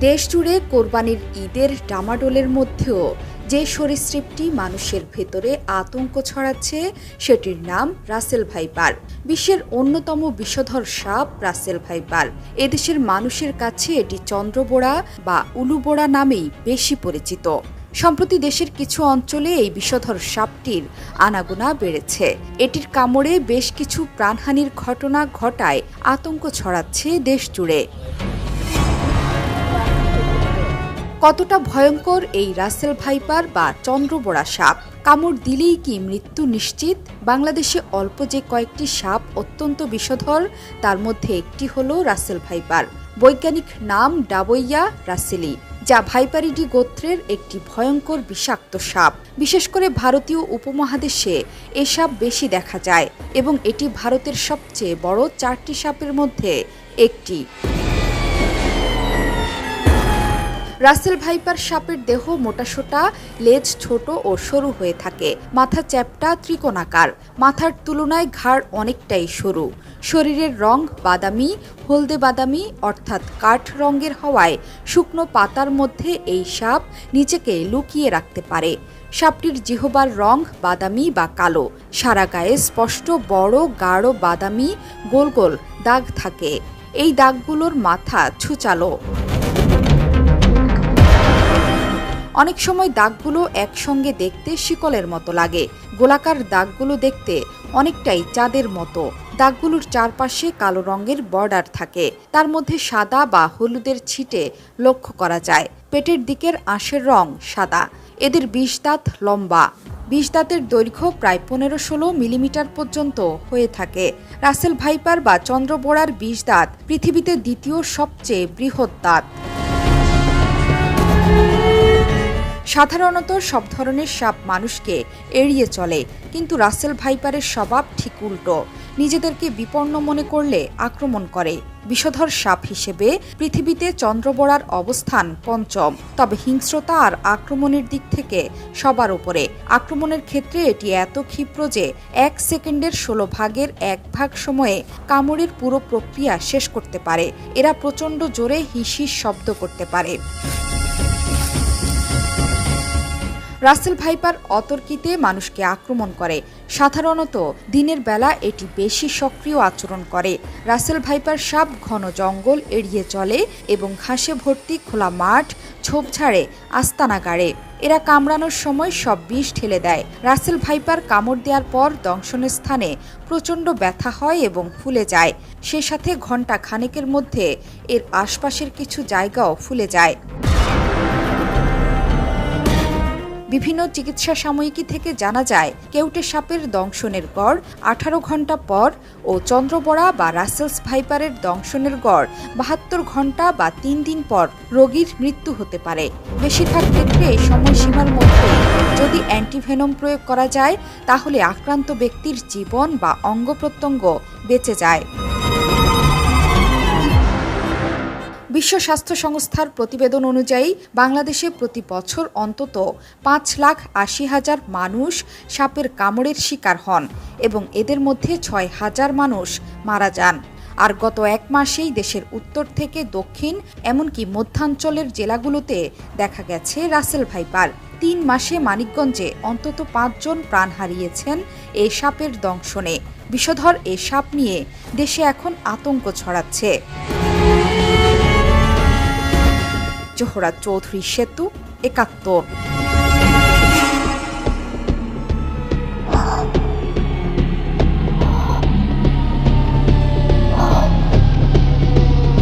দেশজুড়ে কোরবানির ঈদের ডামাডোলের মধ্যেও যে সরীসৃপটি মানুষের ভেতরে আতঙ্ক ছড়াচ্ছে সেটির নাম রাসেল ভাইপার। বিশ্বের অন্যতম বিষধর সাপ রাসেল ভাইপার। এদেশের মানুষের কাছে এটি চন্দ্রবোড়া বা উলুবোড়া নামেই বেশি পরিচিত। সম্প্রতি দেশের কিছু অঞ্চলে এই বিষধর সাপটির আনাগোনা বেড়েছে। এটির কামড়ে বেশ কিছু প্রাণহানির ঘটনা ঘটায় আতঙ্ক ছড়াচ্ছে দেশ জুড়ে। কতটা ভয়ঙ্কর এই রাসেল ভাইপার বা চন্দ্রবোড়া সাপ? কামড় দিলেই কি মৃত্যু নিশ্চিত? বাংলাদেশে অল্প যে কয়েকটি সাপ অত্যন্ত বিষধর, তার মধ্যে একটি হলো রাসেল ভাইপার। বৈজ্ঞানিক নাম ডাবইয়া রাসেলি, যা ভাইপারিডি গোত্রের একটি ভয়ঙ্কর বিষাক্ত সাপ। বিশেষ করে ভারতীয় উপমহাদেশে এ সাপ বেশি দেখা যায় এবং এটি ভারতের সবচেয়ে বড় 4টি সাপের মধ্যে একটি। রাসেল ভাইপার সাপের দেহ মোটাসোটা, লেজ ছোট ও সরু হয়ে থাকে। মাথা চ্যাপ্টা ত্রিকোণাকার, মাথার তুলনায় ঘাড় অনেকটাই সরু। শরীরের রং বাদামি, হলদে বাদামি অর্থাৎ কাঠ রঙের হওয়ায় শুকনো পাতার মধ্যে এই সাপ নিজেকে লুকিয়ে রাখতে পারে। সাপটির জিহবার রং বাদামি বা কালো। সারা গায়ে স্পষ্ট বড় গাঢ় বাদামি গোল গোল দাগ থাকে। এই দাগগুলোর মাথা ছুচালো। অনেক সময় দাগগুলো একসঙ্গে দেখতে শিকলের মতো লাগে। গোলাকার দাগগুলো দেখতে অনেকটাই চাঁদের মতো। দাগগুলোর চারপাশে কালো রঙের বর্ডার থাকে, তার মধ্যে সাদা বা হলুদের ছিটে লক্ষ্য করা যায়। পেটের দিকের আঁশের রং সাদা। এদের 20 দাঁত লম্বা। 20 দাঁতের দৈর্ঘ্য প্রায় 15-16 মিলিমিটার পর্যন্ত হয়ে থাকে। রাসেল ভাইপার বা চন্দ্রবোড়ার 20 দাঁত পৃথিবীতে দ্বিতীয় সবচেয়ে বৃহৎ দাঁত। সাধারণত সব ধরনের সাপ মানুষকে এড়িয়ে চলে, কিন্তু রাসেল ভাইপারের স্বভাব ঠিক উল্টো। নিজেদেরকে বিপন্ন মনে করলে আক্রমণ করে। বিষধর সাপ হিসেবে পৃথিবীতে চন্দ্রবোড়ার অবস্থান 5ম, তবে হিংস্রতা আর আক্রমণের দিক থেকে সবার উপরে। আক্রমণের ক্ষেত্রে এটি এত ক্ষিপ্র যে 1 সেকেন্ডের 16 ভাগের 1 ভাগ সময়ে কামড়ের পুরো প্রক্রিয়া শেষ করতে পারে। এরা প্রচণ্ড জোরে হিসিস শব্দ করতে পারে। রাসেল ভাইপার অতর্কিতে মানুষকে আক্রমণ করে। সাধারণত দিনের বেলা এটি বেশি সক্রিয় আচরণ করে। রাসেল ভাইপার সাপ ঘন জঙ্গল এড়িয়ে চলে এবং ঘাসে ভর্তি খোলা মাঠ, ঝোপঝাড়ে আস্তানা গাড়ে। এরা কামড়ানোর সময় সব বিষ ঢেলে দেয়। রাসেল ভাইপার কামড় দেওয়ার পর দংশনের স্থানে প্রচণ্ড ব্যথা হয় এবং ফুলে যায়। সে সাথে ঘণ্টা খানেকের মধ্যে এর আশপাশের কিছু জায়গাও ফুলে যায়। বিভিন্ন চিকিৎসা সাময়িকী থেকে জানা যায়, কেউটে সাপের দংশনের গড় 18 ঘণ্টা পর ও চন্দ্রবোড়া বা রাসেলস ভাইপারের দংশনের গড় 72 ঘণ্টা বা 3 দিন পর রোগীর মৃত্যু হতে পারে। বেশিরভাগ ক্ষেত্রে এই সময়সীমার মধ্যে যদি অ্যান্টিভেনম প্রয়োগ করা যায়, তাহলে আক্রান্ত ব্যক্তির জীবন বা অঙ্গ প্রত্যঙ্গ বেঁচে যায়। বিশ্ব স্বাস্থ্য সংস্থার প্রতিবেদন অনুযায়ী বাংলাদেশে প্রতি বছর অন্তত 5,80,000 মানুষ সাপের কামড়ের শিকার হন এবং এদের মধ্যে 6,000 মানুষ মারা যান। আর গত 1 মাসেই দেশের উত্তর থেকে দক্ষিণ এমনকি মধ্যাঞ্চলের জেলাগুলোতে দেখা গেছে রাসেল ভাইপার। 3 মাসে মানিকগঞ্জে অন্তত 5 জন প্রাণ হারিয়েছেন এই সাপের দংশনে। বিষধর এ সাপ নিয়ে দেশে এখন আতঙ্ক ছড়াচ্ছে। জোহরা চৌধুরী সেতু, 71।